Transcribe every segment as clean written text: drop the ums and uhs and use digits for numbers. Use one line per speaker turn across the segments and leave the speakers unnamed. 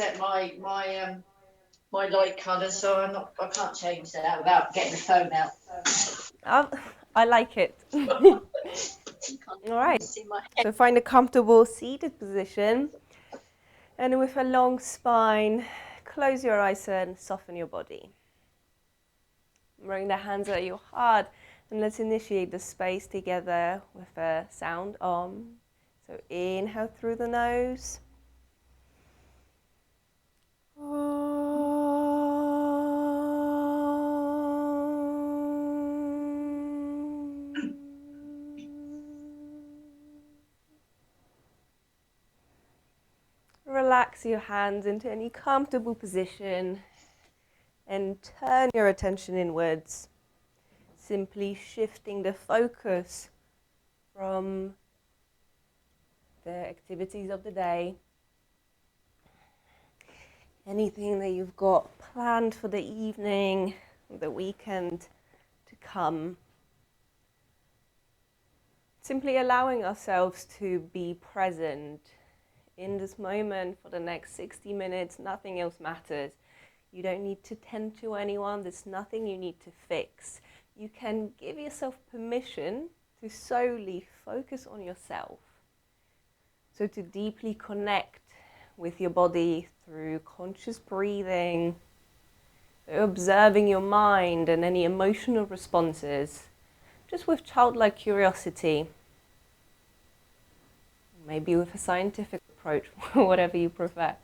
set my light colour, so I can't change that without getting the phone out.
I like it. All right. So find a comfortable seated position, and with a long spine, close your eyes and soften your body. Bring the hands at your heart, and let's initiate the space together with a sound Om. So inhale through the nose. Relax your hands into any comfortable position and turn your attention inwards, simply shifting the focus from the activities of the day, anything that you've got planned for the evening, the weekend to come. Simply allowing ourselves to be present in this moment for the next 60 minutes, nothing else matters. You don't need to tend to anyone, there's nothing you need to fix. You can give yourself permission to solely focus on yourself. So to deeply connect with your body through conscious breathing, observing your mind and any emotional responses, just with childlike curiosity, maybe with a scientific approach, whatever you prefer,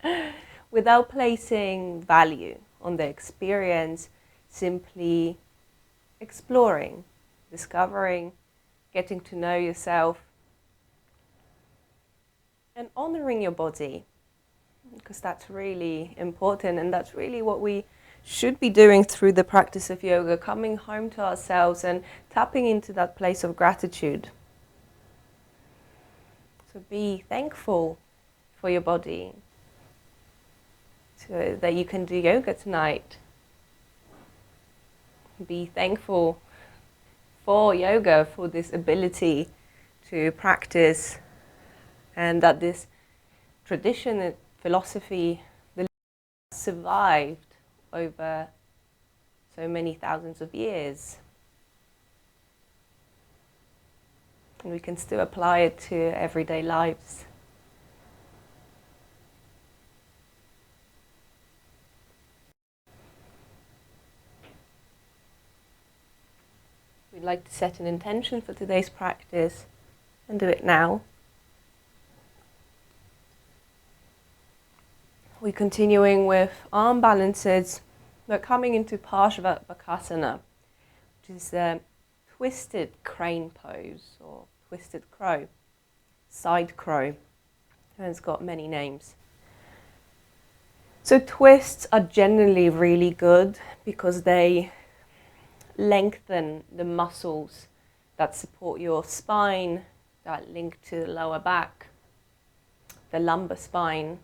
without placing value on the experience, simply exploring, discovering, getting to know yourself, and honoring your body, because that's really important, and that's really what we should be doing through the practice of yoga, coming home to ourselves and tapping into that place of gratitude. So be thankful for your body, so that you can do yoga tonight. Be thankful for yoga, for this ability to practice, and that this tradition and philosophy survived over so many thousands of years. And we can still apply it to everyday lives. We'd like to set an intention for today's practice and do it now. We're continuing with arm balances. We're coming into Parsvakasana, which is a twisted crane pose or twisted crow, side crow, and it's got many names. So twists are generally really good because they lengthen the muscles that support your spine, that link to the lower back, the lumbar spine,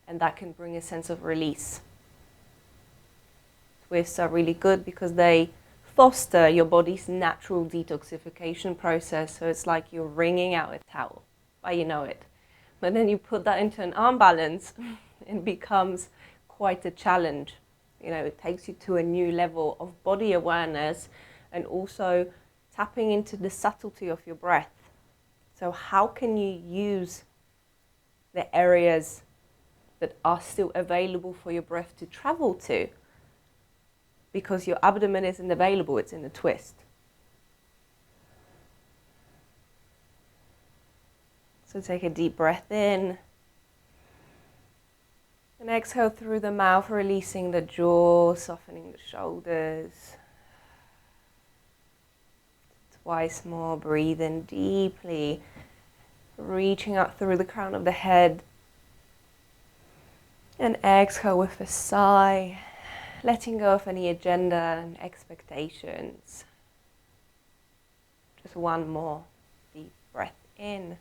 and that can bring a sense of release. Twists are really good because they foster your body's natural detoxification process. So it's like you're wringing out a towel, but you know it. But then you put that into an arm balance, it becomes quite a challenge. You know, it takes you to a new level of body awareness and also tapping into the subtlety of your breath. So how can you use the areas that are still available for your breath to travel to? Because your abdomen isn't available, it's in a twist. So take a deep breath in. And exhale through the mouth, releasing the jaw, softening the shoulders. Twice more, breathe in deeply, reaching up through the crown of the head. And exhale with a sigh, letting go of any agenda and expectations. Just one more deep breath in.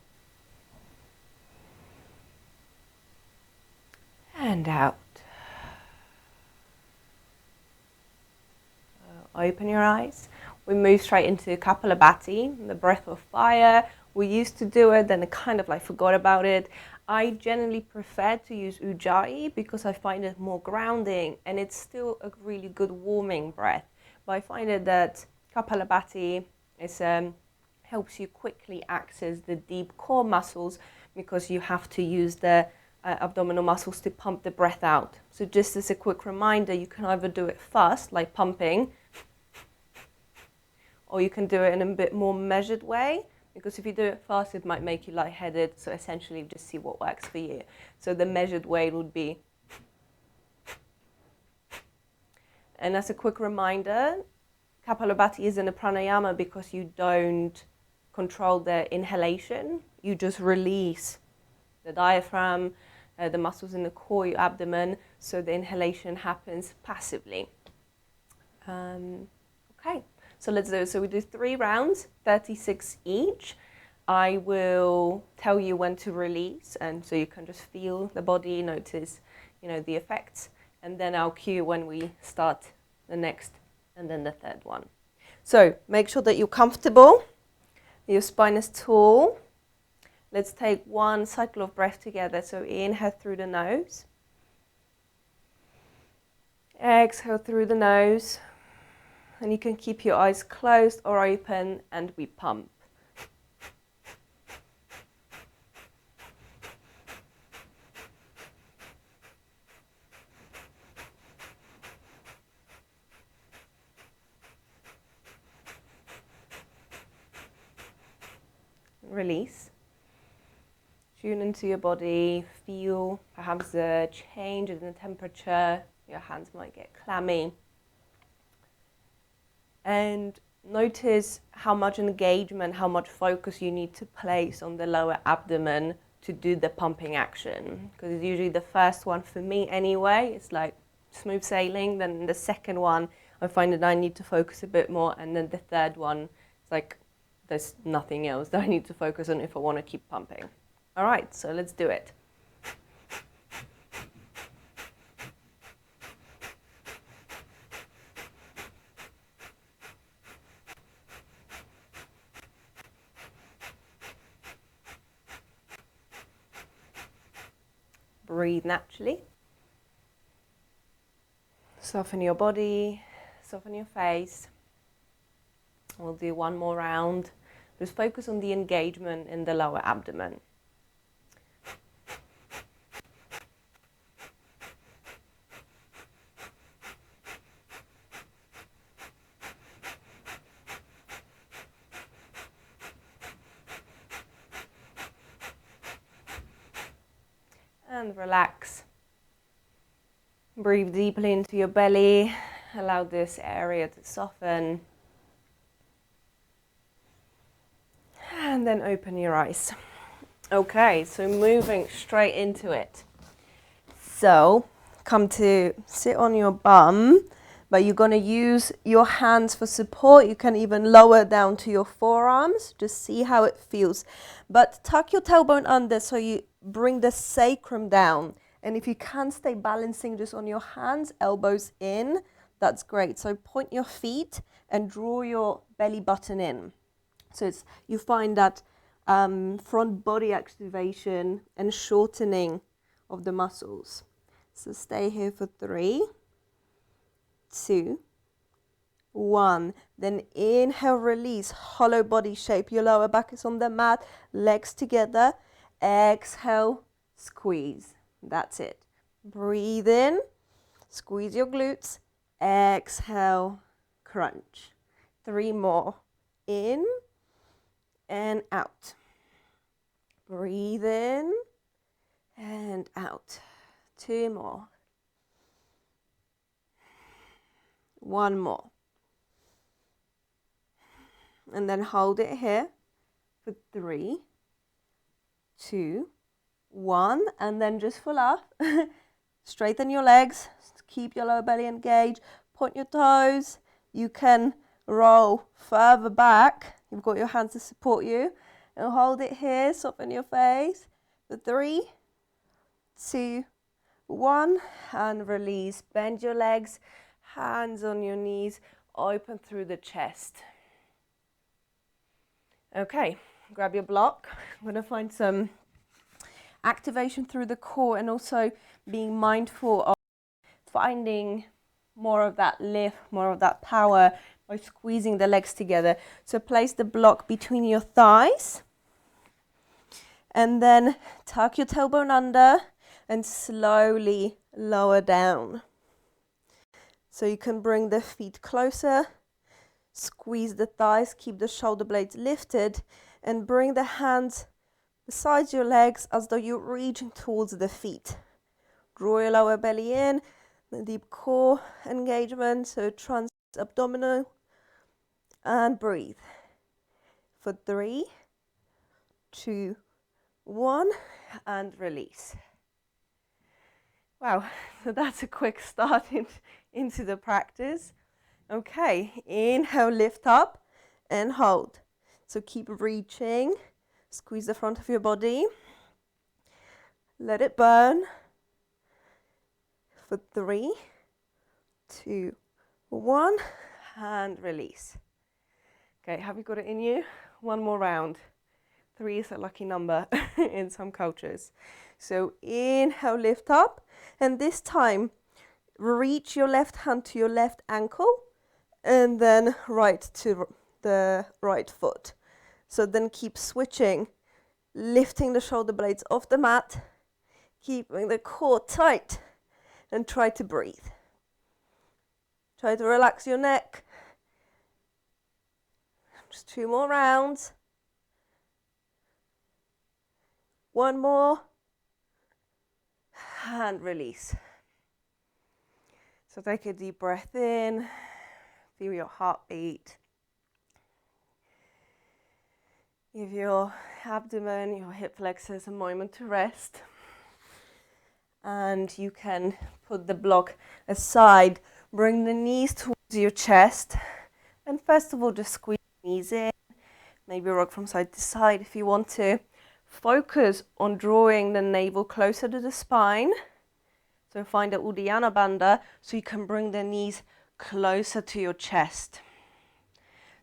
And out. Open your eyes. We move straight into Kapalabhati, the breath of fire. We used to do it, then I kind of like forgot about it. I generally prefer to use ujjayi because I find it more grounding and it's still a really good warming breath. But I find it that Kapalabhati is, helps you quickly access the deep core muscles because you have to use the abdominal muscles to pump the breath out. So just as a quick reminder, you can either do it fast, like pumping, or you can do it in a bit more measured way, because if you do it fast, it might make you lightheaded. So essentially, just see what works for you. So the measured way would be, and as a quick reminder, Kapalabhati isn't a pranayama because you don't control the inhalation. You just release the diaphragm, the muscles in the core, your abdomen, so the inhalation happens passively. Okay, so let's do it. So we do 3 rounds, 36 each. I will tell you when to release, and so you can just feel the body, notice, the effects, and then I'll cue when we start the next and then the third one. So make sure that you're comfortable, your spine is tall. Let's take 1 cycle of breath together. So inhale through the nose. Exhale through the nose. And you can keep your eyes closed or open and we pump. Release. Tune into your body, feel perhaps a change in the temperature. Your hands might get clammy. And notice how much engagement, how much focus you need to place on the lower abdomen to do the pumping action. Because it's usually the first one for me anyway. It's like smooth sailing. Then the second one, I find that I need to focus a bit more. And then the third one, it's like there's nothing else that I need to focus on if I want to keep pumping. All right, so let's do it. Breathe naturally. Soften your body, soften your face. We'll do 1 more round. Just focus on the engagement in the lower abdomen. And relax. Breathe deeply into your belly. Allow this area to soften. And then open your eyes. Okay, so moving straight into it. So come to sit on your bum, but you're going to use your hands for support. You can even lower down to your forearms. Just see how it feels. But tuck your tailbone under so you bring the sacrum down. And if you can stay balancing just on your hands, elbows in, that's great. So point your feet and draw your belly button in. So you find that front body activation and shortening of the muscles. So stay here for 3, 2, 1. Then inhale, release, hollow body shape. Your lower back is on the mat, legs together. Exhale, squeeze. That's it. Breathe in, squeeze your glutes. Exhale, crunch. 3 more. In and out. Breathe in and out. 2 more. 1 more. And then hold it here for 3, 2, 1. And then just full off. Straighten your legs. Keep your lower belly engaged. Point your toes. You can roll further back. You've got your hands to support you. And hold it here. Soften your face for 3, 2, 1. And release. Bend your legs. Hands on your knees. Open through the chest. Okay, grab your block. I'm going to find some activation through the core, and also being mindful of finding more of that lift, more of that power by squeezing the legs together. So place the block between your thighs and then tuck your tailbone under and slowly lower down. So you can bring the feet closer, squeeze the thighs, keep the shoulder blades lifted, and bring the hands beside your legs as though you're reaching towards the feet. Draw your lower belly in, the deep core engagement, so trans-abdominal, and breathe. For 3, 2, 1, and release. Wow, so that's a quick start into the practice. Okay, inhale, lift up and hold. So keep reaching, squeeze the front of your body, let it burn. For 3, 2, 1, and release. Okay, have you got it in you? One more round. 3 is a lucky number in some cultures. So inhale, lift up, and this time reach your left hand to your left ankle and then right to the right foot. So then keep switching, lifting the shoulder blades off the mat, keeping the core tight, and try to breathe. Try to relax your neck. Just 2 more rounds. 1 more. And release. So take a deep breath in. Feel your heartbeat. Give your abdomen, your hip flexors a moment to rest. And you can put the block aside. Bring the knees towards your chest. And first of all, just squeeze the knees in. Maybe rock from side to side if you want to. Focus on drawing the navel closer to the spine. So find a Uddiyana Bandha so you can bring the knees closer to your chest.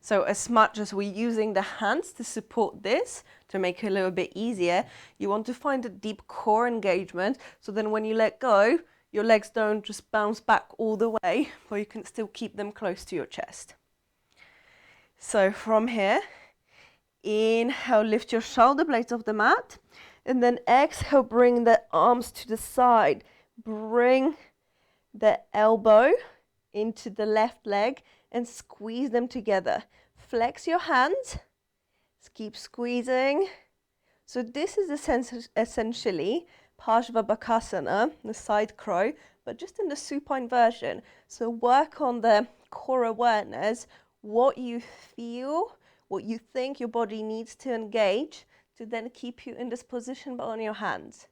So as much as we're using the hands to support this, to make it a little bit easier, you want to find a deep core engagement so then when you let go, your legs don't just bounce back all the way, but you can still keep them close to your chest. So from here, inhale, lift your shoulder blades off the mat, and then exhale, bring the arms to the side. Bring the elbow into the left leg and squeeze them together. Flex your hands, keep squeezing. So this is essentially Parsvabhakasana, the side crow, but just in the supine version. So work on the core awareness, what you feel, what you think your body needs to engage to then keep you in this position but on your hands.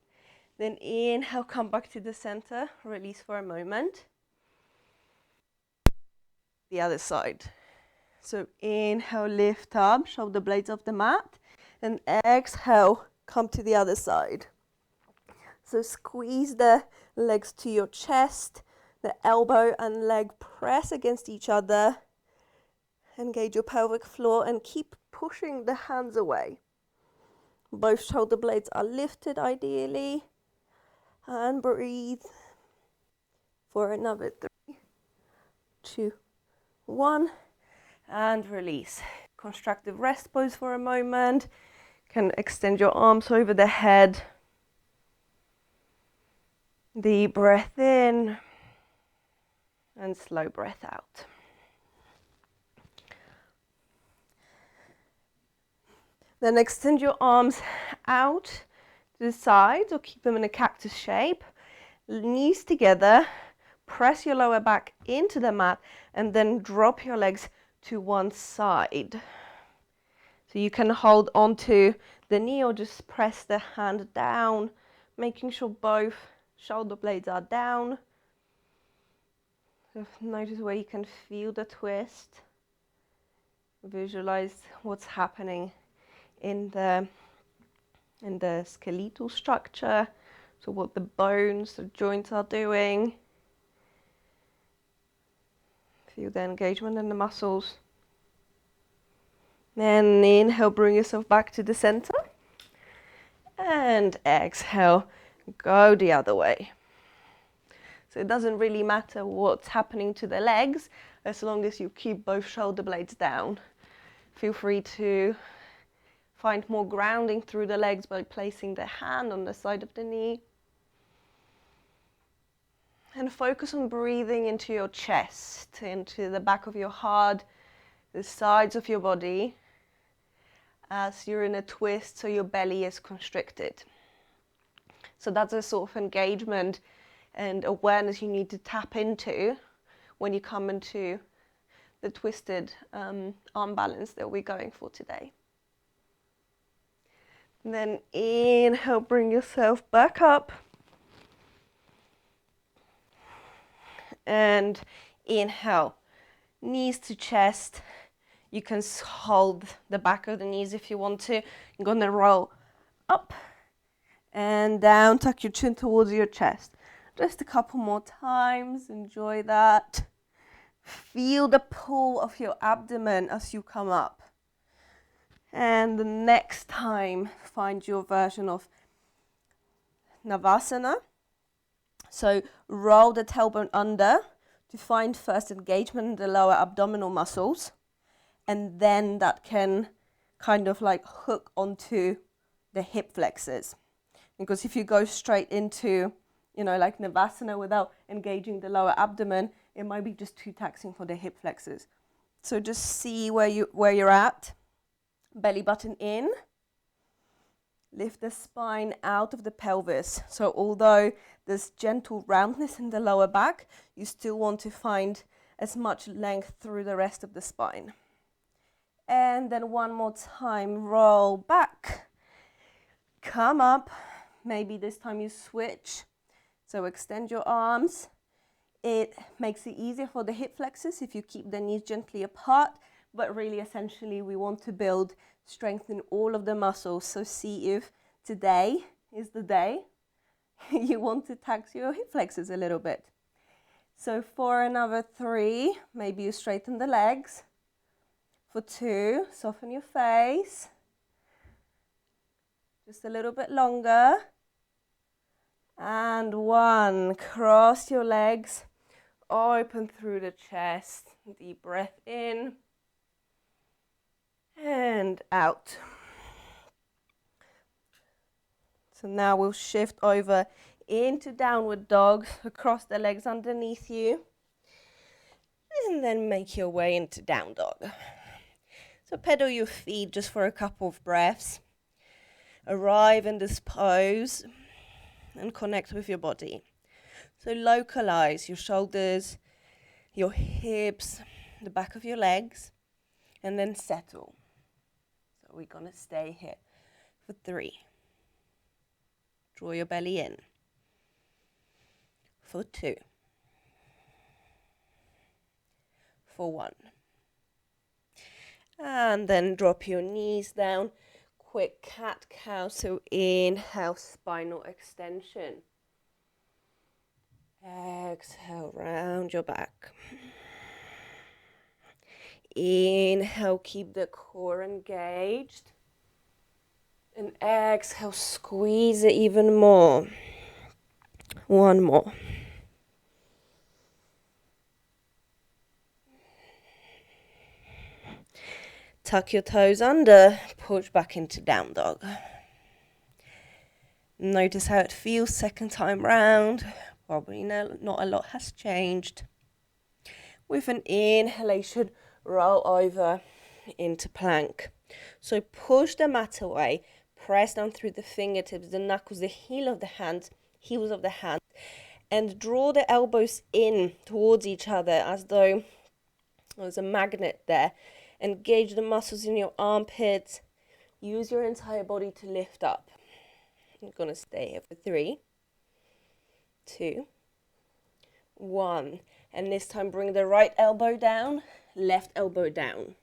Then inhale, come back to the center, release for a moment. The other side. So inhale, lift up, shoulder blades off the mat, and exhale, come to the other side. So squeeze the legs to your chest, the elbow and leg press against each other. Engage your pelvic floor and keep pushing the hands away. Both shoulder blades are lifted ideally. And breathe for another 3, 2, 1, and release. Constructive rest pose for a moment. You can extend your arms over the head. Deep breath in and slow breath out. Then extend your arms out to the sides or keep them in a cactus shape. Knees together, press your lower back into the mat and then drop your legs to one side. So you can hold onto the knee or just press the hand down, making sure both shoulder blades are down. So notice where you can feel the twist. Visualize what's happening in the skeletal structure. So what the bones, the joints are doing. Feel the engagement in the muscles. Then inhale, bring yourself back to the center. And exhale, go the other way. So it doesn't really matter what's happening to the legs as long as you keep both shoulder blades down. Feel free to find more grounding through the legs by placing the hand on the side of the knee. And focus on breathing into your chest, into the back of your heart, the sides of your body, as you're in a twist so your belly is constricted. So that's a sort of engagement and awareness you need to tap into when you come into the twisted arm balance that we're going for today. And then inhale, bring yourself back up. And inhale, knees to chest. You can hold the back of the knees if you want to. You're gonna roll up and down, tuck your chin towards your chest. Just a couple more times, enjoy that. Feel the pull of your abdomen as you come up. And the next time, find your version of Navasana. So roll the tailbone under to find first engagement in the lower abdominal muscles. And then that can kind of like hook onto the hip flexors. Because if you go straight into, like Navasana without engaging the lower abdomen, it might be just too taxing for the hip flexors. So just see where you're at. Belly button in. Lift the spine out of the pelvis. So although there's gentle roundness in the lower back, you still want to find as much length through the rest of the spine. And then one more time, roll back. Come up. Maybe this time you switch. So extend your arms. It makes it easier for the hip flexors if you keep the knees gently apart, but really essentially we want to build strength in all of the muscles. So see if today is the day you want to tax your hip flexors a little bit. So for another 3, maybe you straighten the legs. For 2, soften your face. Just a little bit longer. And 1, cross your legs, open through the chest, deep breath in and out. So now we'll shift over into downward dog, across the legs underneath you, and then make your way into down dog. So pedal your feet just for a couple of breaths. Arrive in this pose and connect with your body. So localize your shoulders, your hips, the back of your legs, and then settle. So we're gonna stay here for 3. Draw your belly in. For 2. For 1. And then drop your knees down. Quick cat-cow, so inhale, spinal extension. Exhale, round your back. Inhale, keep the core engaged. And exhale, squeeze it even more. 1 more. Tuck your toes under, push back into down dog. Notice how it feels second time round. Probably not a lot has changed. With an inhalation, roll over into plank. So push the mat away, press down through the fingertips, the knuckles, the heels of the hands, and draw the elbows in towards each other as though there's a magnet there. Engage the muscles in your armpits. Use your entire body to lift up. I'm going to stay here for 3, 2, 1. And this time bring the right elbow down, left elbow down.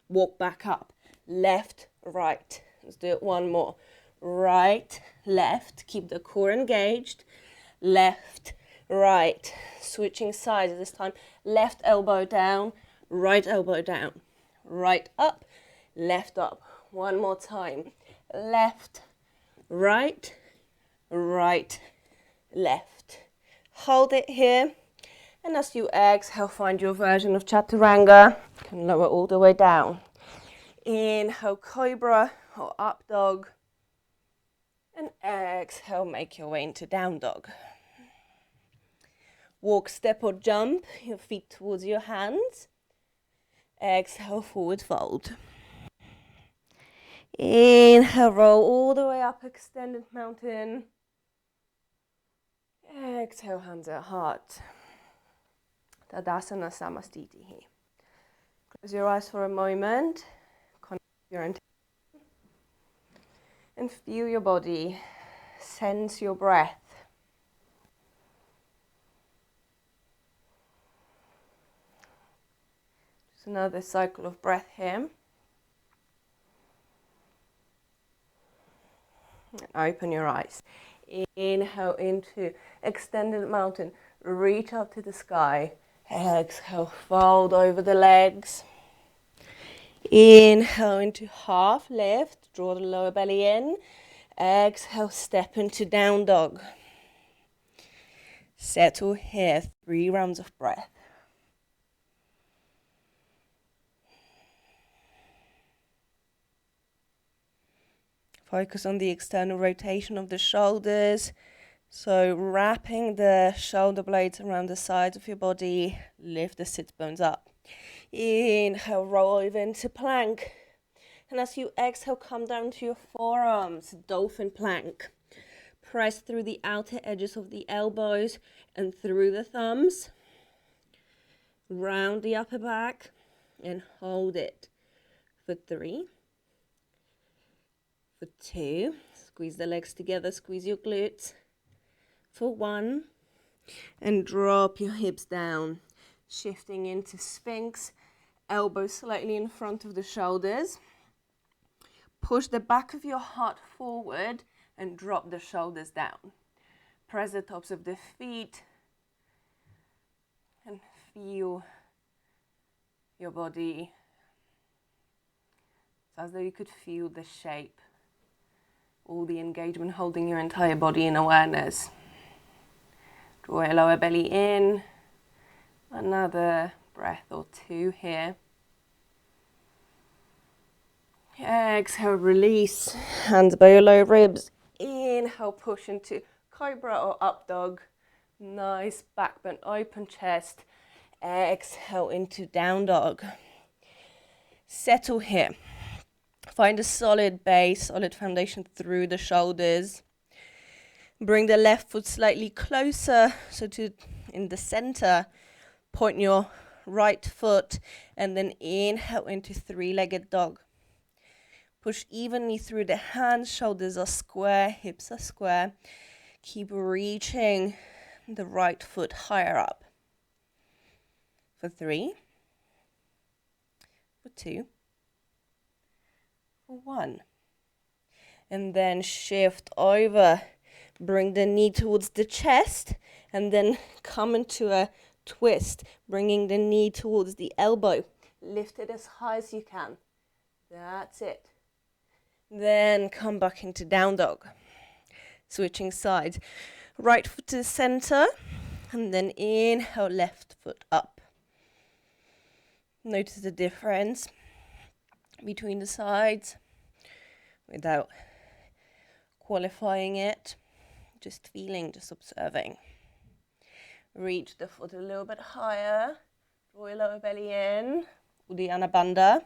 Walk back up. Left, right. Let's do it 1 more. Right, left. Keep the core engaged. Left, right. Switching sides this time. Left elbow down, right elbow down. Right up, left up. 1 more time. Left, right, right, left. Hold it here, and as you exhale, find your version of chaturanga. You can lower all the way down. Inhale, cobra or up dog, and exhale, make your way into down dog. Walk, step or jump your feet towards your hands. Exhale, forward fold. Inhale, roll all the way up, extended mountain. Exhale, hands at heart. Tadasana Samastiti here. Close your eyes for a moment. Connect your intention. And feel your body. Sense your breath. Just another cycle of breath here. And open your eyes. Inhale into extended mountain. Reach up to the sky. Exhale, fold over the legs. Inhale into half lift. Draw the lower belly in. Exhale, step into down dog. Settle here. 3 rounds of breath. Focus on the external rotation of the shoulders. So wrapping the shoulder blades around the sides of your body. Lift the sit bones up. Inhale, roll over into plank. And as you exhale, come down to your forearms. Dolphin plank. Press through the outer edges of the elbows and through the thumbs. Round the upper back and hold it for 3. For 2, squeeze the legs together, squeeze your glutes. For 1, and drop your hips down, shifting into Sphinx, elbows slightly in front of the shoulders. Push the back of your heart forward and drop the shoulders down. Press the tops of the feet and feel your body. It's as though you could feel the shape. All the engagement, holding your entire body in awareness. Draw your lower belly in. Another breath or 2 here. Exhale, release. Hands by your lower ribs. Inhale, push into cobra or up dog. Nice back bend, open chest. Exhale into down dog. Settle here. Find a solid base, solid foundation through the shoulders. Bring the left foot slightly closer, so in the center. Point your right foot and then inhale into 3-legged dog. Push evenly through the hands, shoulders are square, hips are square. Keep reaching the right foot higher up. For 3, for 2, for 1. And then shift over. Bring the knee towards the chest and then come into a twist, bringing the knee towards the elbow. Lift it as high as you can. That's it. Then come back into down dog. Switching sides. Right foot to the center and then inhale, left foot up. Notice the difference between the sides without qualifying it. Just feeling, just observing. Reach the foot a little bit higher. Draw your lower belly in. Uddiyana Bandha.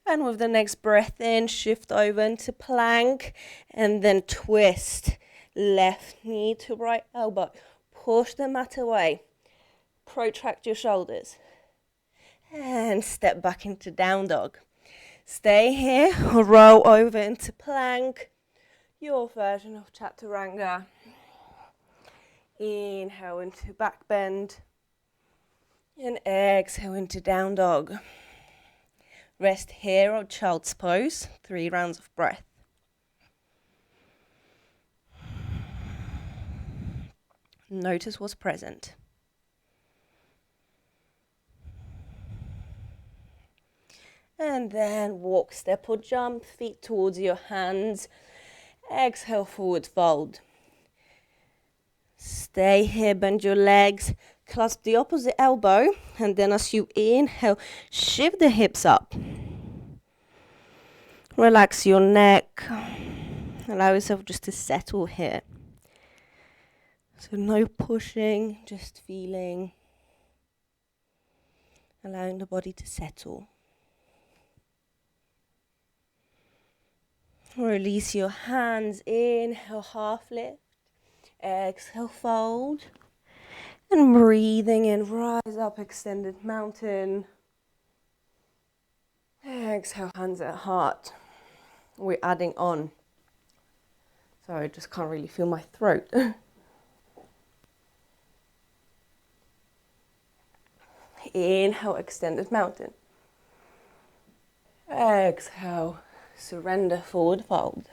And with the next breath in, shift over into plank and then twist. Left knee to right elbow. Push the mat away. Protract your shoulders. And step back into down dog. Stay here or roll over into plank. Your version of chaturanga. Inhale into back bend. And exhale into down dog. Rest here or child's pose. 3 rounds of breath. Notice what's present. And then walk, step or jump, feet towards your hands. Exhale, forward fold. Stay here, bend your legs, clasp the opposite elbow, and then as you inhale, shift the hips up. Relax your neck. Allow yourself just to settle here. So no pushing, just feeling. Allowing the body to settle. Release your hands. Inhale, half lift. Exhale, fold. And breathing in, rise up, extended mountain. Exhale, hands at heart. We're adding on. Sorry, I just can't really feel my throat. Inhale, extended mountain. Exhale, surrender, forward fold.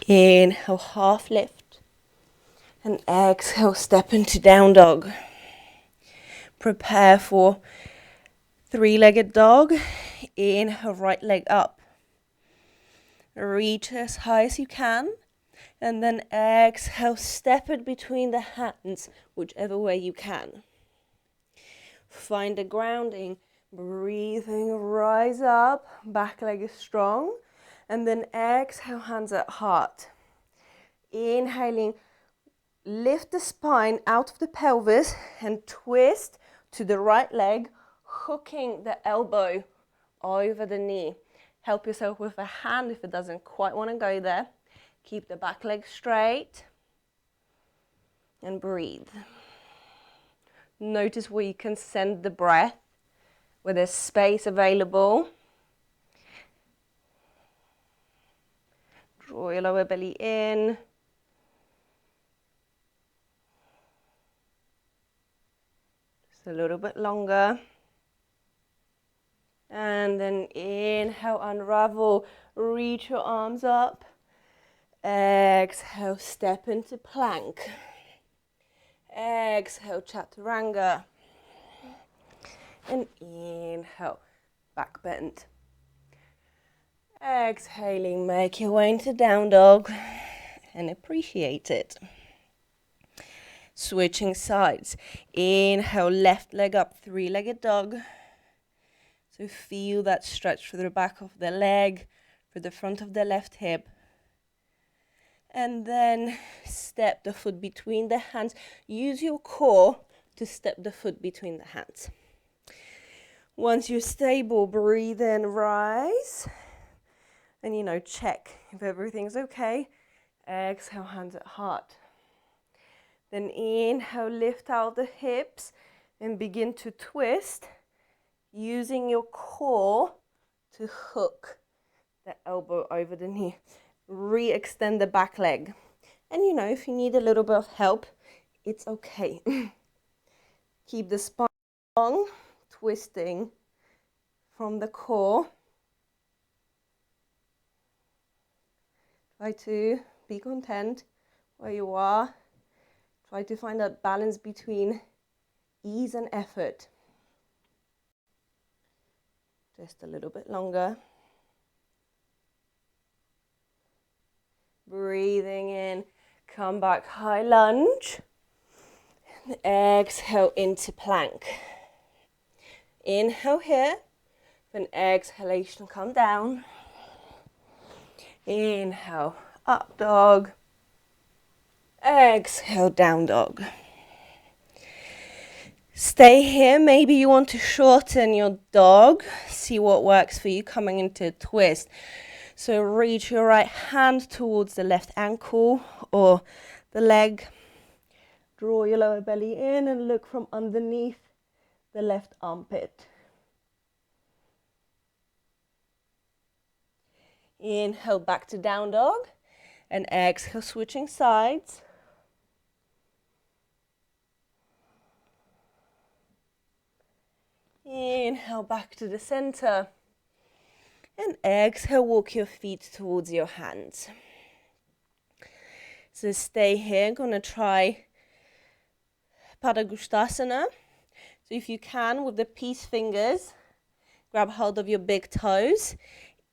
Inhale, half lift. And exhale, step into down dog. Prepare for three-legged dog. Inhale, right leg up. Reach as high as you can. And then exhale, step it between the hands, whichever way you can. Find a grounding. Breathing, rise up. Back leg is strong. And then exhale, hands at heart. Inhaling, lift the spine out of the pelvis and twist to the right leg, hooking the elbow over the knee. Help yourself with a hand if it doesn't quite want to go there. Keep the back leg straight and breathe. Notice where you can send the breath, where there's space available. Draw your lower belly in. Just a little bit longer. And then inhale, unravel, reach your arms up. Exhale, step into plank. Exhale, chaturanga. And inhale, back bend. Exhaling, make your way into down dog and appreciate it. Switching sides. Inhale, left leg up, three-legged dog. So feel that stretch through the back of the leg, through the front of the left hip. And then step the foot between the hands. Use your core to step the foot between the hands. Once you're stable, breathe in, rise. And check if everything's okay. Exhale, hands at heart. Then inhale, lift out the hips and begin to twist, using your core to hook the elbow over the knee. Re-extend the back leg. And if you need a little bit of help, it's okay. Keep the spine long, twisting from the core. Try to be content where you are. Try to find that balance between ease and effort. Just a little bit longer. Breathing in, come back, high lunge. And exhale into plank. Inhale here, then exhalation, come down. Inhale, up dog. Exhale, down dog. Stay here. Maybe you want to shorten your dog. See what works for you coming into a twist. So reach your right hand towards the left ankle or the leg. Draw your lower belly in and look from underneath the left armpit. Inhale, back to down dog. And exhale, switching sides. Inhale, back to the center. And exhale, walk your feet towards your hands. So stay here. Gonna try Padangusthasana. So if you can, with the peace fingers, grab hold of your big toes.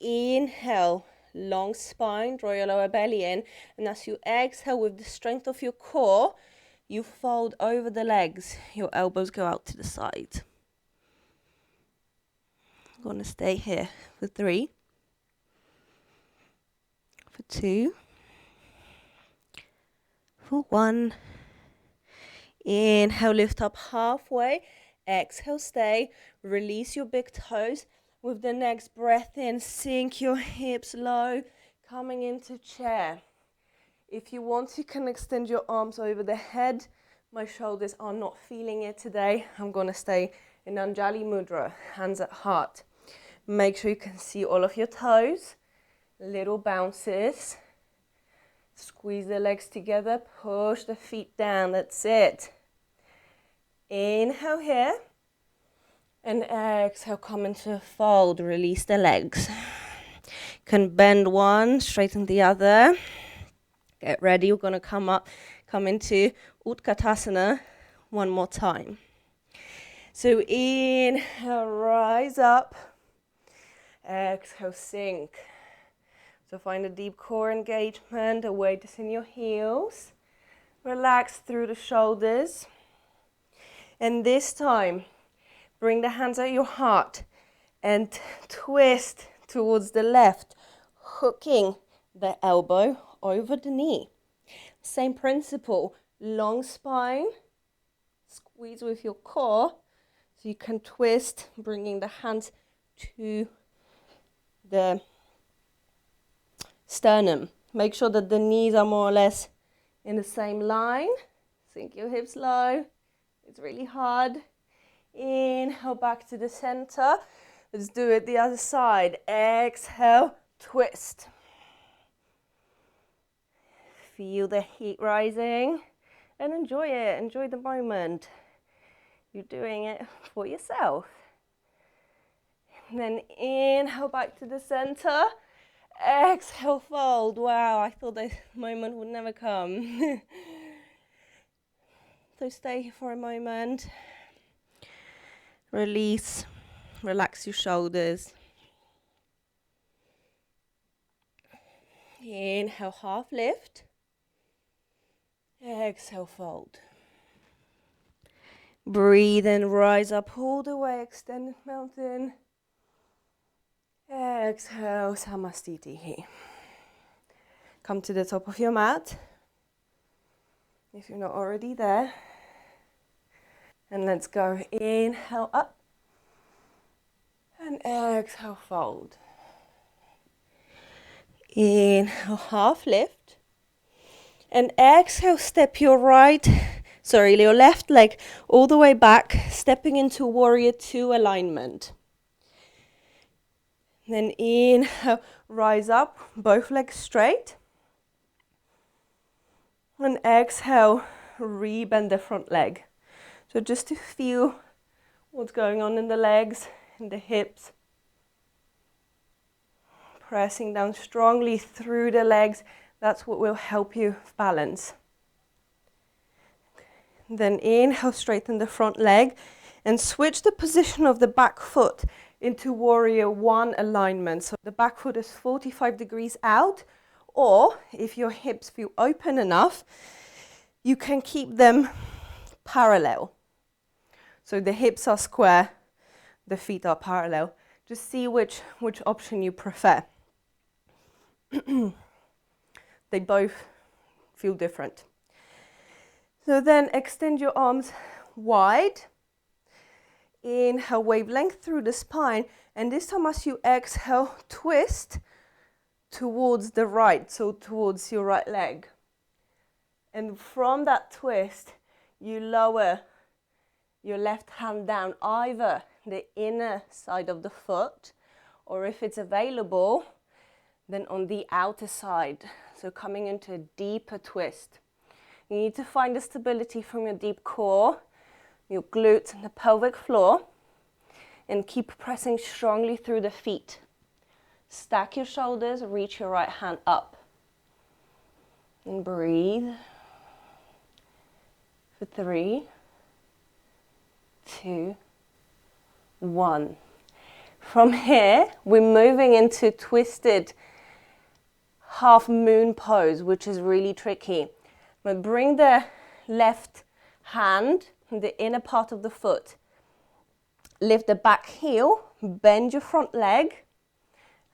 Inhale, long spine, draw your lower belly in. And as you exhale with the strength of your core, you fold over the legs. Your elbows go out to the side. I'm going to stay here for 3, for 2, for 1. Inhale, lift up halfway. Exhale, stay. Release your big toes. With the next breath in, sink your hips low, coming into chair. If you want, you can extend your arms over the head. My shoulders are not feeling it today. I'm going to stay in Anjali Mudra, hands at heart. Make sure you can see all of your toes. Little bounces. Squeeze the legs together, push the feet down, that's it. Inhale here. And exhale, come into a fold, release the legs. Can bend one, straighten the other. Get ready, we're gonna come into Utkatasana one more time. So inhale, rise up. Exhale, sink. So find a deep core engagement, a weight is in your heels. Relax through the shoulders. And this time, bring the hands at your heart and twist towards the left, hooking the elbow over the knee. Same principle, long spine, squeeze with your core, so you can twist, bringing the hands to the sternum. Make sure that the knees are more or less in the same line. Sink your hips low. It's really hard. Inhale back to the center. Let's do it the other side. Exhale, twist. Feel the heat rising and enjoy it. Enjoy the moment. You're doing it for yourself. And then inhale back to the center. Exhale, fold. Wow, I thought this moment would never come. So stay here for a moment. Release, relax your shoulders. Inhale, half lift. Exhale, fold. Breathe and rise up all the way, extended mountain. Exhale, Samastitihi. Come to the top of your mat, if you're not already there. And let's go. Inhale up. And exhale, fold. Inhale, half lift. And exhale, step your left leg all the way back, stepping into Warrior 2 alignment. Then inhale, rise up, both legs straight. And exhale, rebend the front leg. So just to feel what's going on in the legs, in the hips. Pressing down strongly through the legs. That's what will help you balance. Then inhale, straighten the front leg and switch the position of the back foot into Warrior 1 alignment. So the back foot is 45 degrees out, or if your hips feel open enough, you can keep them parallel. So the hips are square, the feet are parallel. Just see which option you prefer. They both feel different. So then extend your arms wide. Inhale, wavelength through the spine. And this time as you exhale, twist towards the right, so towards your right leg. And from that twist, you lower your left hand down, either the inner side of the foot, or if it's available, then on the outer side. So coming into a deeper twist. You need to find the stability from your deep core, your glutes and the pelvic floor, and keep pressing strongly through the feet. Stack your shoulders, reach your right hand up. And breathe. For 3, 2, 1. From here, we're moving into twisted half moon pose, which is really tricky. But bring the left hand, the inner part of the foot, lift the back heel, bend your front leg,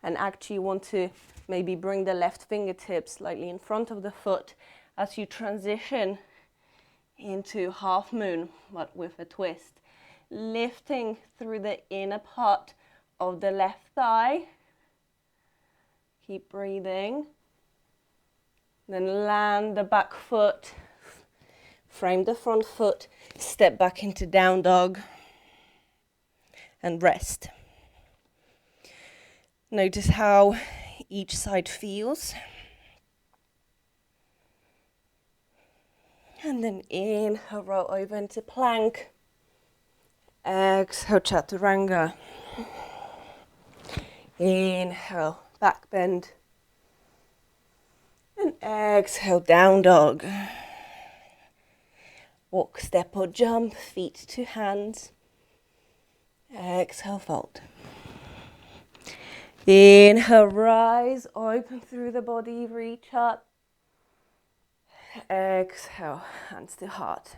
and actually you want to maybe bring the left fingertips slightly in front of the foot as you transition into half moon, but with a twist. Lifting through the inner part of the left thigh. Keep breathing. Then land the back foot, frame the front foot, step back into down dog, and rest. Notice how each side feels. And then inhale, roll over into plank. Exhale, chaturanga. Inhale, back bend. And exhale, down dog. Walk, step or jump, feet to hands. Exhale, fold. Inhale, rise, open through the body, reach up. Exhale, hands to heart.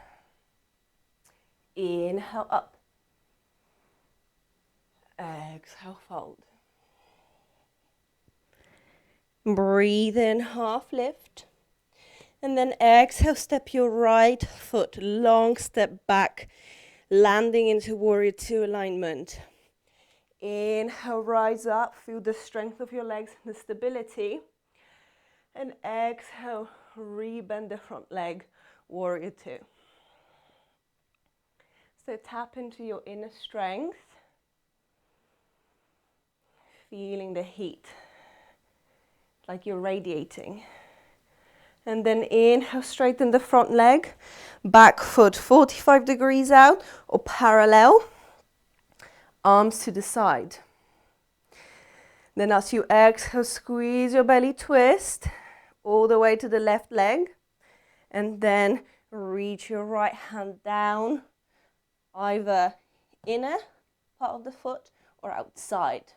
Inhale, up. Exhale, fold. Breathe in, half lift. And then exhale, step your right foot, long step back, landing into warrior two alignment. Inhale, rise up, feel the strength of your legs, the stability. And exhale, rebend the front leg, warrior two. So tap into your inner strength, feeling the heat, like you're radiating. And then inhale, straighten the front leg, back foot 45 degrees out or parallel, arms to the side. Then as you exhale, squeeze your belly, twist all the way to the left leg. And then reach your right hand down, either inner part of the foot or outside,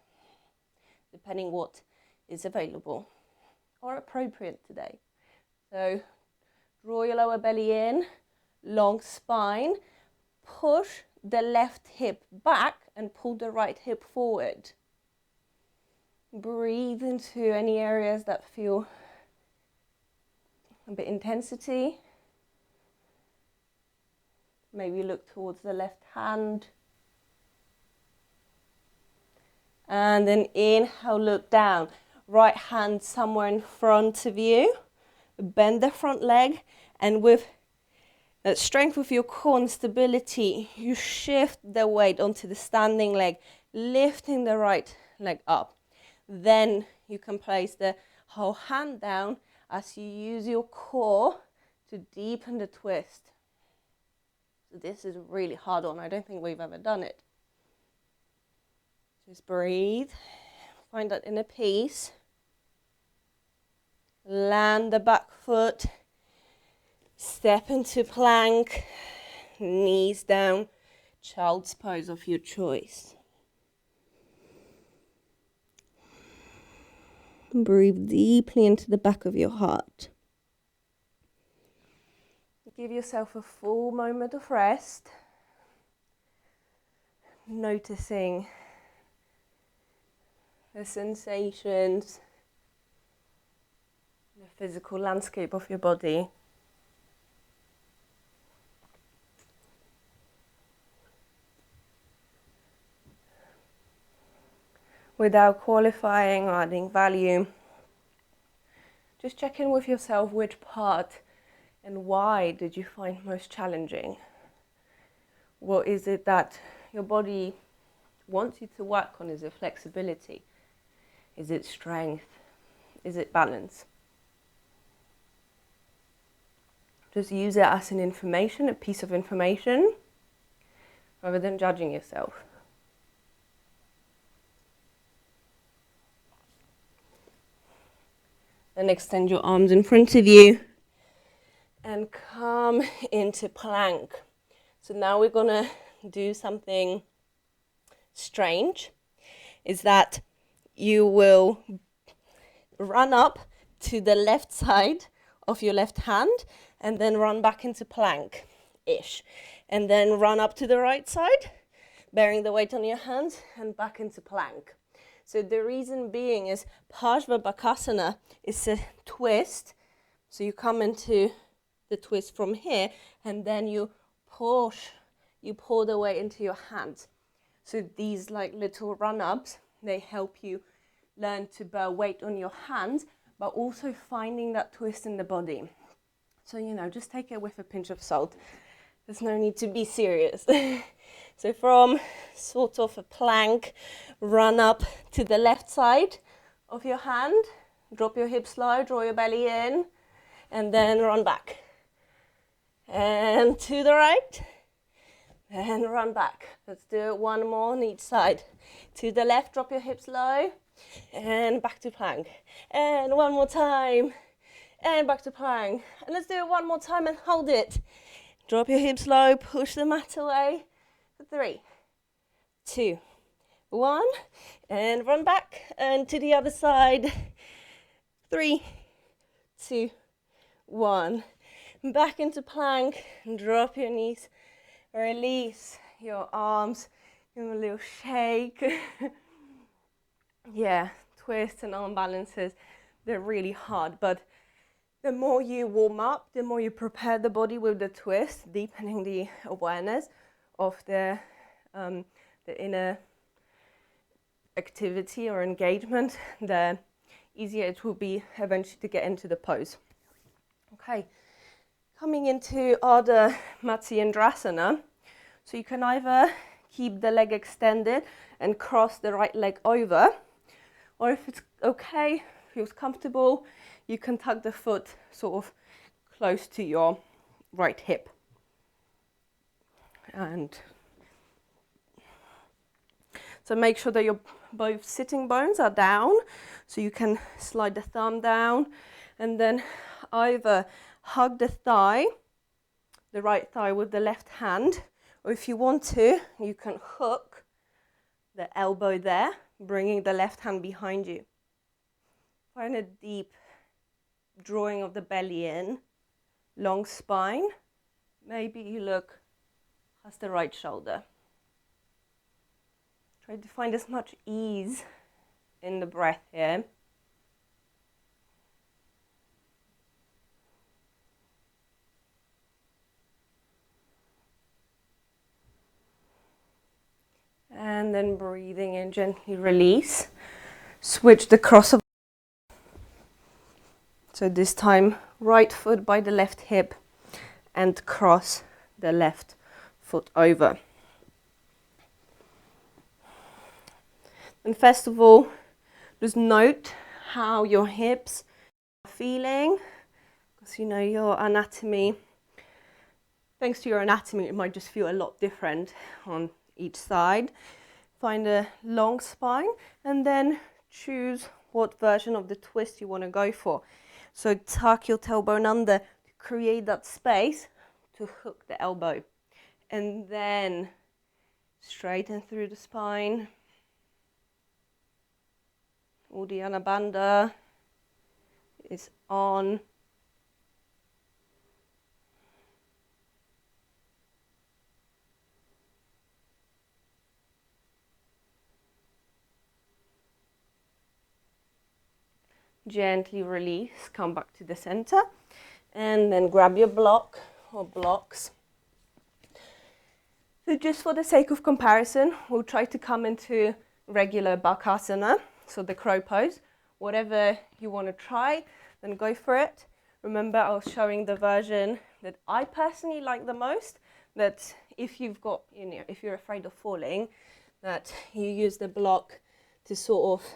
depending what is available or appropriate today. So draw your lower belly in, long spine, push the left hip back and pull the right hip forward. Breathe into any areas that feel a bit intensity. Maybe look towards the left hand. And then inhale, look down. Right hand somewhere in front of you. Bend the front leg, and with that strength of your core and stability, you shift the weight onto the standing leg, lifting the right leg up. Then you can place the whole hand down as you use your core to deepen the twist. So this is really hard on. I don't think we've ever done it. Just breathe. Find that inner peace. Land the back foot. Step into plank. Knees down. Child's pose of your choice. Breathe deeply into the back of your heart. Give yourself a full moment of rest. Noticing the sensations, the physical landscape of your body. Without qualifying or adding value, just check in with yourself which part and why did you find most challenging. What is it that your body wants you to work on? Is it flexibility? Is it strength? Is it balance? Just use it as an information, a piece of information, rather than judging yourself. Then extend your arms in front of you and come into plank. So now we're gonna do something strange. is that you will run up to the left side of your left hand and then run back into plank-ish. And then run up to the right side, bearing the weight on your hands, and back into plank. So the reason being is Parshva is a twist. So you come into the twist from here, and then you pour the weight into your hands. So these like little run-ups, they help you learn to bear weight on your hands, but also finding that twist in the body. So, you know, just take it with a pinch of salt. There's no need to be serious. So from sort of a plank, run up to the left side of your hand, drop your hips low, draw your belly in, and then run back. And to the right, and run back. Let's do it one more on each side. To the left, drop your hips low, and back to plank. And one more time, and back to plank. And let's do it one more time and hold it. Drop your hips low, push the mat away. 3, 2, 1, and run back. And to the other side. 3, 2, 1. Back into plank. Drop your knees. Release your arms. Give them a little shake. Yeah, twists and arm balances, they're really hard, but the more you warm up, the more you prepare the body with the twist, deepening the awareness of the inner activity or engagement, the easier it will be eventually to get into the pose. Okay, coming into Ardha Matsyendrasana, so you can either keep the leg extended and cross the right leg over, or if it's okay, feels comfortable, you can tuck the foot sort of close to your right hip. And so make sure that your both sitting bones are down, so you can slide the thumb down and then either hug the thigh, the right thigh with the left hand, or if you want to, you can hook the elbow there, bringing the left hand behind you. Find a deep drawing of the belly in, long spine. Maybe you look past the right shoulder. Try to find as much ease in the breath here. And then breathing in, gently release. Switch the cross of. So this time, right foot by the left hip and cross the left foot over. And first of all, just note how your hips are feeling, because you know your anatomy, thanks to your anatomy, it might just feel a lot different on each side. Find a long spine and then choose what version of the twist you want to go for. So tuck your tailbone under to create that space to hook the elbow. And then straighten through the spine. Uddiyana Bandha is on. Gently release, come back to the center, and then grab your block or blocks. So just for the sake of comparison, we'll try to come into regular Bakasana, so the crow pose. Whatever you want to try, then go for it. Remember, I was showing the version that I personally like the most, that if you've got, you know, if you're afraid of falling, that you use the block to sort of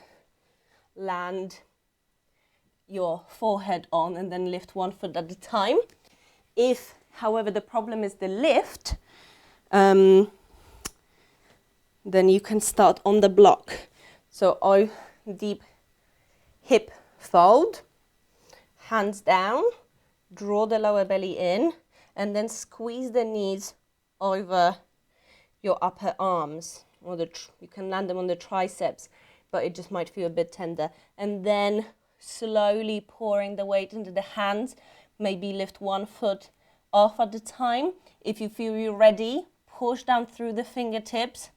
land your forehead on and then lift one foot at a time. If, however, the problem is the lift, then you can start on the block. So deep hip fold, hands down, draw the lower belly in, and then squeeze the knees over your upper arms. or you can land them on the triceps, but it just might feel a bit tender. And then slowly pouring the weight into the hands. Maybe lift one foot off at a time. If you feel you're ready, push down through the fingertips,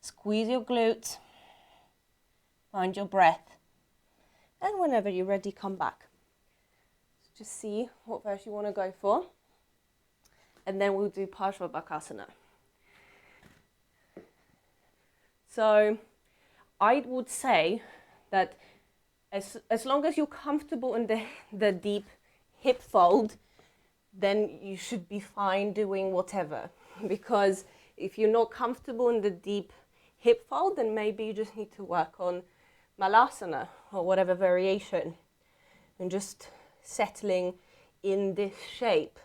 squeeze your glutes, find your breath. And whenever you're ready, come back. Just see what version you want to go for. And then we'll do Parsvabhakasana. So I would say that as long as you're comfortable in the deep hip fold, then you should be fine doing whatever. Because if you're not comfortable in the deep hip fold, then maybe you just need to work on Malasana or whatever variation and just settling in this shape.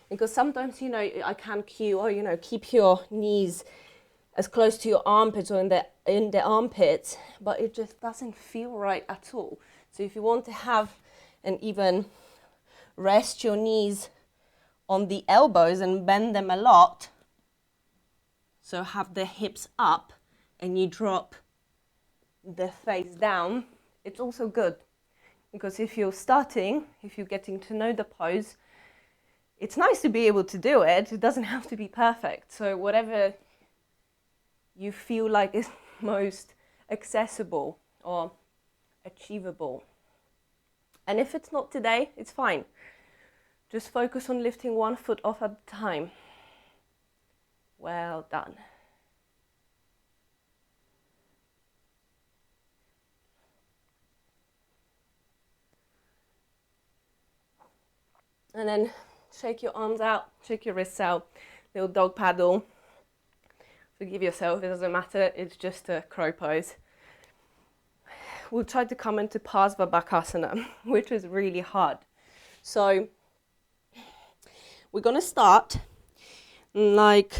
Because sometimes, I can cue, keep your knees as close to your armpits or in the armpits, but it just doesn't feel right at all. So if you want to have and even rest your knees on the elbows and bend them a lot, so have the hips up and you drop the face down, it's also good. Because if you're getting to know the pose, it's nice to be able to do it. It doesn't have to be perfect. So whatever you feel like is most accessible or achievable. And if it's not today, it's fine. Just focus on lifting one foot off at a time. Well done. And then shake your arms out, shake your wrists out, little dog paddle. Forgive yourself, it doesn't matter, it's just a crow pose. We'll try to come into Parsvabhakasana, which is really hard. So we're going to start like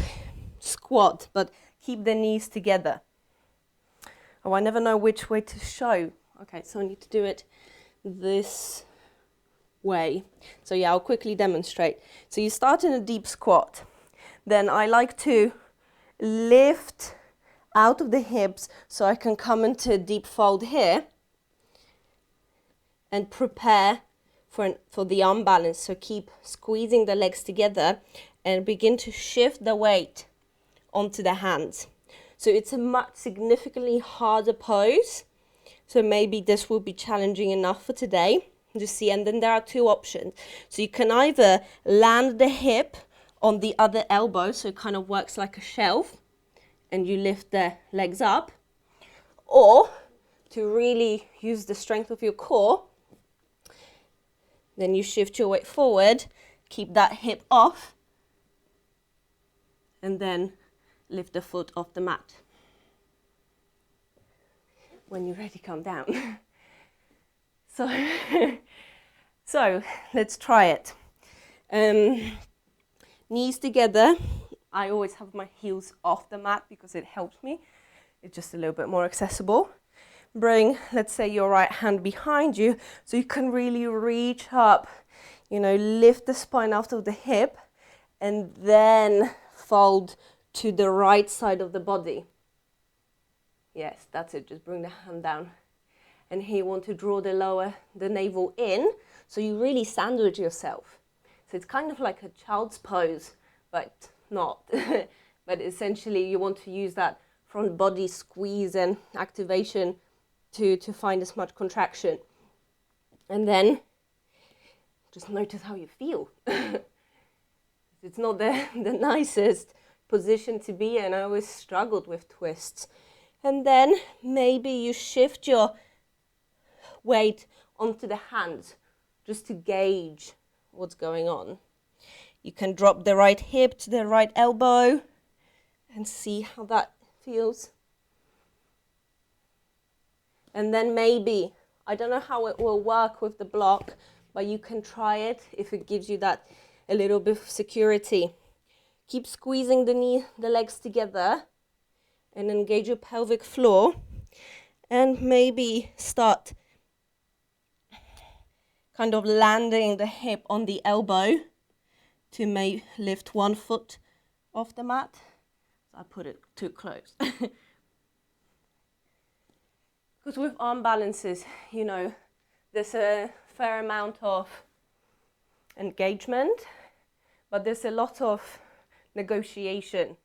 squat, but keep the knees together. Oh, I never know which way to show. Okay, so I need to do it this way. So yeah, I'll quickly demonstrate. So you start in a deep squat. Then I like to lift out of the hips so I can come into a deep fold here and prepare for the arm balance. So keep squeezing the legs together and begin to shift the weight onto the hands. So it's a significantly harder pose. So maybe this will be challenging enough for today. Just see, and then there are two options. So you can either land the hip on the other elbow, so it kind of works like a shelf, and you lift the legs up, or to really use the strength of your core, then you shift your weight forward, keep that hip off, and then lift the foot off the mat. When you're ready, come down. So let's try it. Knees together. I always have my heels off the mat because it helps me. It's just a little bit more accessible. Bring, let's say, your right hand behind you so you can really reach up, lift the spine out of the hip and then fold to the right side of the body. Yes, that's it. Just bring the hand down. And here you want to draw the navel in, so you really sandwich yourself. So it's kind of like a child's pose, but not. But essentially you want to use that front body squeeze and activation to find as much contraction. And then just notice how you feel. It's not the nicest position to be in. I always struggled with twists. And then maybe you shift your weight onto the hands just to gauge what's going on. You can drop the right hip to the right elbow and see how that feels. And then maybe, I don't know how it will work with the block, but you can try it if it gives you that a little bit of security. Keep squeezing the legs together and engage your pelvic floor, and maybe start kind of landing the hip on the elbow to lift one foot off the mat. I put it too close. Because with arm balances, you know, there's a fair amount of engagement, but there's a lot of negotiation,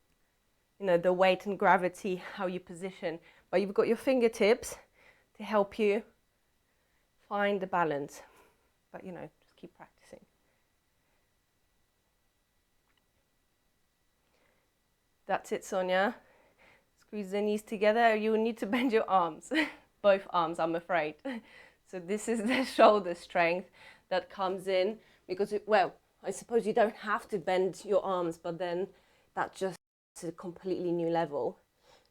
you know, the weight and gravity, how you position. But you've got your fingertips to help you find the balance. But, you know, just keep practicing. That's it, Sonia. Squeeze the knees together. You need to bend your arms, both arms, I'm afraid. So this is the shoulder strength that comes in because, well, I suppose you don't have to bend your arms, but then that's just a completely new level.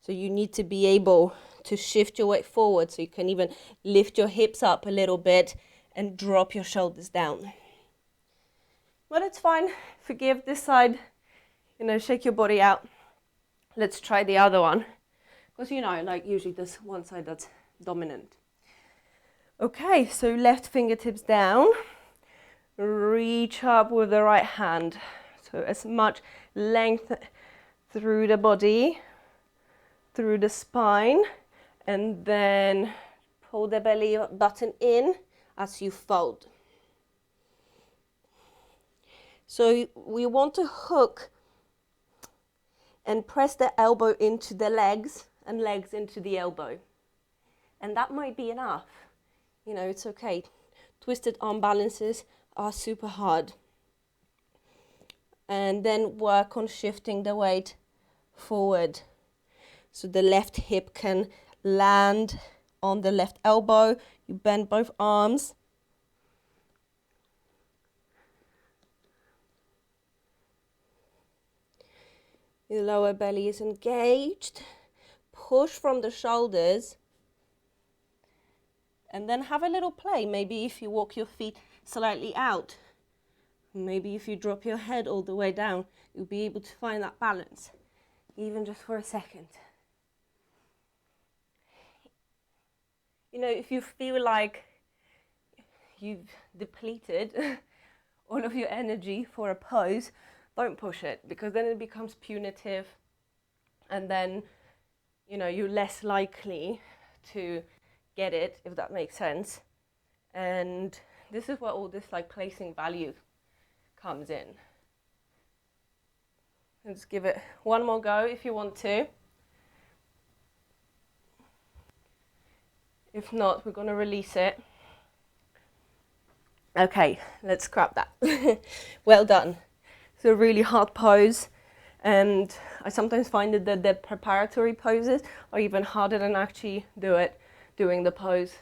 So you need to be able to shift your weight forward, so you can even lift your hips up a little bit and drop your shoulders down. But it's fine. Forgive this side, you know, shake your body out. Let's try the other one. Because, you know, like usually there's one side that's dominant. Okay, so left fingertips down. Reach up with the right hand. So as much length through the body, through the spine, and then pull the belly button in as you fold. So we want to hook and press the elbow into the legs and legs into the elbow. And that might be enough. You know, it's okay. Twisted arm balances are super hard. And then work on shifting the weight forward. So the left hip can land on the left elbow. You bend both arms. Your lower belly is engaged. Push from the shoulders. And then have a little play. Maybe if you walk your feet slightly out. Maybe if you drop your head all the way down, you'll be able to find that balance, even just for a second. You know, if you feel like you've depleted all of your energy for a pose, don't push it, because then it becomes punitive, and then, you know, you're less likely to get it, if that makes sense. And this is where all this like placing value comes in. Let's give it one more go if you want to. If not, we're going to release it. Okay, let's scrap that. Well done. It's a really hard pose, and I sometimes find that the preparatory poses are even harder than actually doing the pose.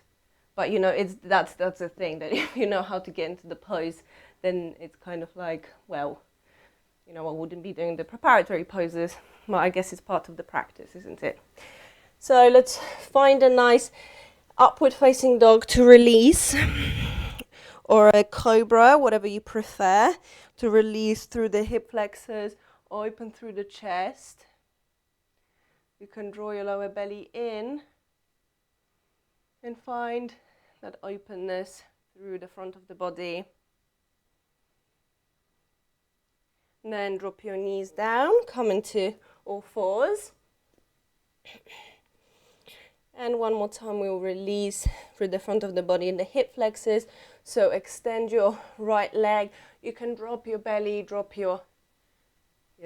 But you know, that's the thing, that if you know how to get into the pose, then it's kind of like, well, you know, I wouldn't be doing the preparatory poses. Well, I guess it's part of the practice, isn't it? So let's find a nice upward facing dog to release, or a cobra, whatever you prefer, to release through the hip flexors, open through the chest. You can draw your lower belly in and find that openness through the front of the body. And then drop your knees down, come into all fours. And one more time we'll release through the front of the body and the hip flexors. So extend your right leg. You can drop your belly,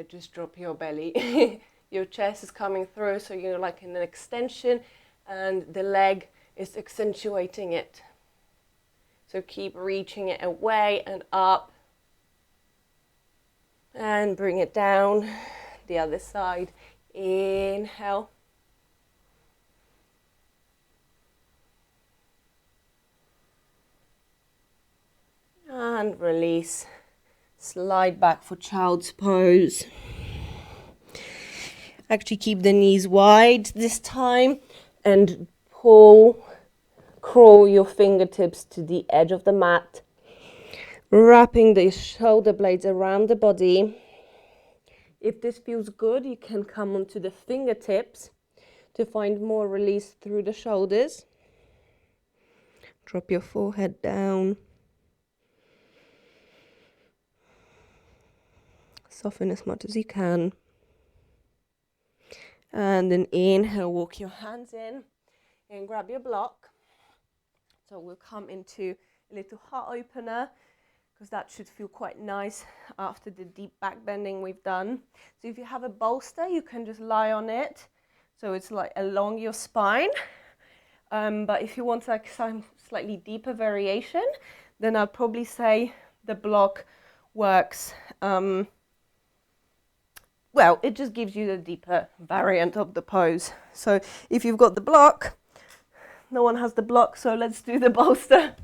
just drop your belly. Your chest is coming through, so you're like in an extension, and the leg is accentuating it. So keep reaching it away and up. And bring it down. The other side. Inhale. And release. Slide back for child's pose. Actually keep the knees wide this time and crawl your fingertips to the edge of the mat, wrapping the shoulder blades around the body. If this feels good, you can come onto the fingertips to find more release through the shoulders. Drop your forehead down. Soften as much as you can. And then inhale, walk your hands in and grab your block. So we'll come into a little heart opener, because that should feel quite nice after the deep back bending we've done. So if you have a bolster, you can just lie on it, so it's like along your spine. But if you want like some slightly deeper variation, then I'd probably say the block works. Well, it just gives you the deeper variant of the pose. So if you've got the block, no one has the block, so let's do the bolster.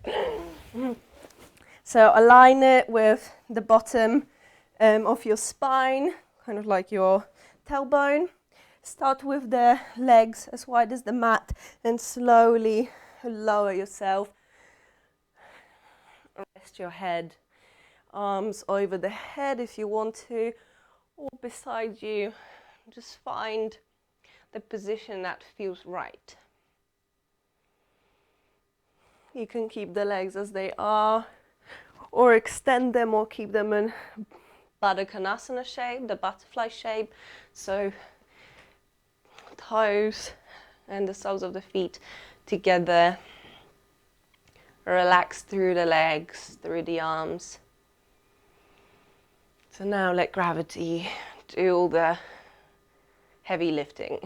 So align it with the bottom of your spine, kind of like your tailbone. Start with the legs as wide as the mat and slowly lower yourself. Rest your head, arms over the head if you want to, or beside you. Just find the position that feels right. You can keep the legs as they are, or extend them, or keep them in Baddha Konasana shape, the butterfly shape. So toes and the soles of the feet together. Relax through the legs, through the arms. So now let gravity do all the heavy lifting,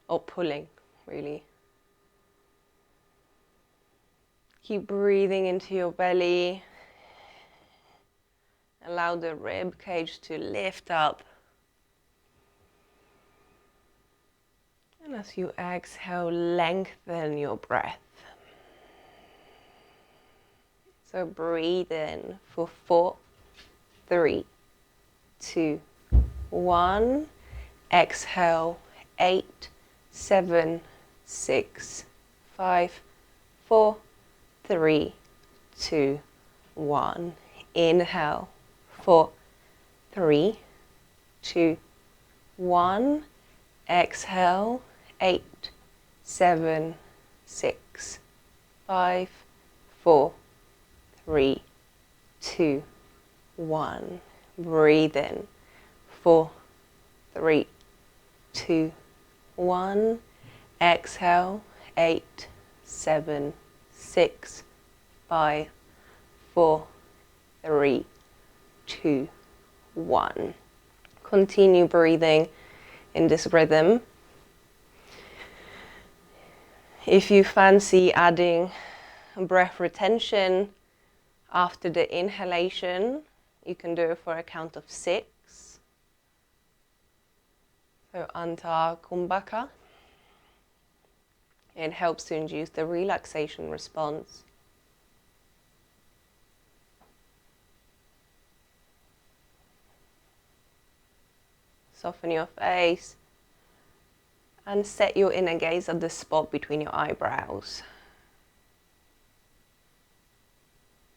or pulling, really. Keep breathing into your belly. Allow the rib cage to lift up. And as you exhale, lengthen your breath. So breathe in for 4, 3, 2, 1. Exhale, 8, 7, 6, 5, 4, 3, 2, 1. Inhale, 4, 3, 2, 1. Exhale, 8, 7, 6, 5, 4, 3, 2, 1. Breathe in. 4, 3, 2, 1. Exhale. 8, 7, 6, 5, 4, 3, 2, 1. Continue breathing in this rhythm. If you fancy adding breath retention after the inhalation, you can do it for a count of 6. So Anta Kumbhaka. It helps to induce the relaxation response. Soften your face and set your inner gaze at the spot between your eyebrows.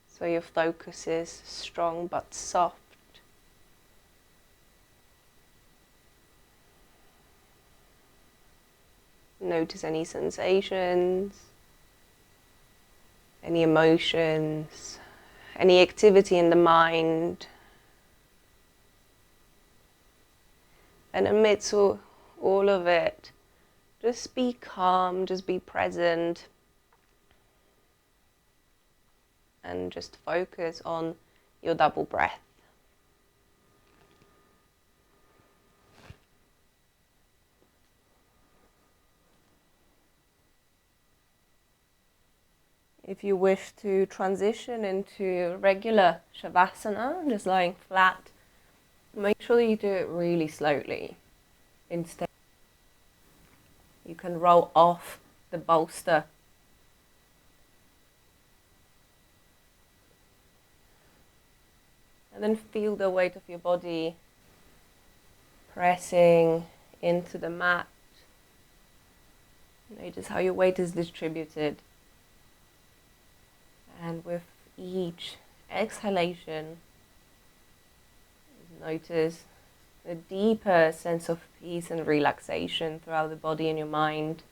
So your focus is strong but soft. Notice any sensations, any emotions, any activity in the mind. And amidst all of it, just be calm, just be present, and just focus on your double breath. If you wish to transition into regular Shavasana, just lying flat, make sure you do it really slowly. Instead, you can roll off the bolster. And then feel the weight of your body pressing into the mat. Notice how your weight is distributed. And with each exhalation, notice a deeper sense of peace and relaxation throughout the body and your mind.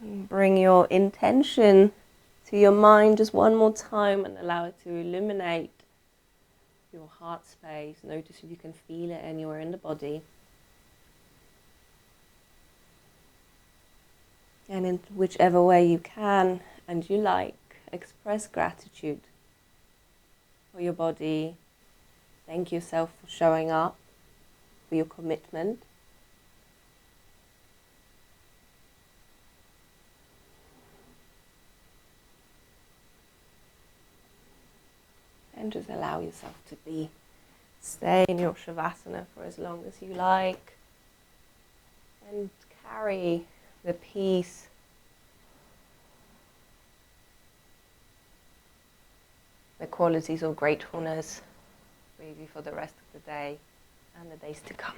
And bring your intention to your mind just one more time and allow it to illuminate your heart space. Notice if you can feel it anywhere in the body. And in whichever way you can and you like, express gratitude for your body. Thank yourself for showing up, for your commitment. And just allow yourself to stay in your Shavasana for as long as you like. And carry the peace, the qualities of gratefulness with you for the rest of the day and the days to come.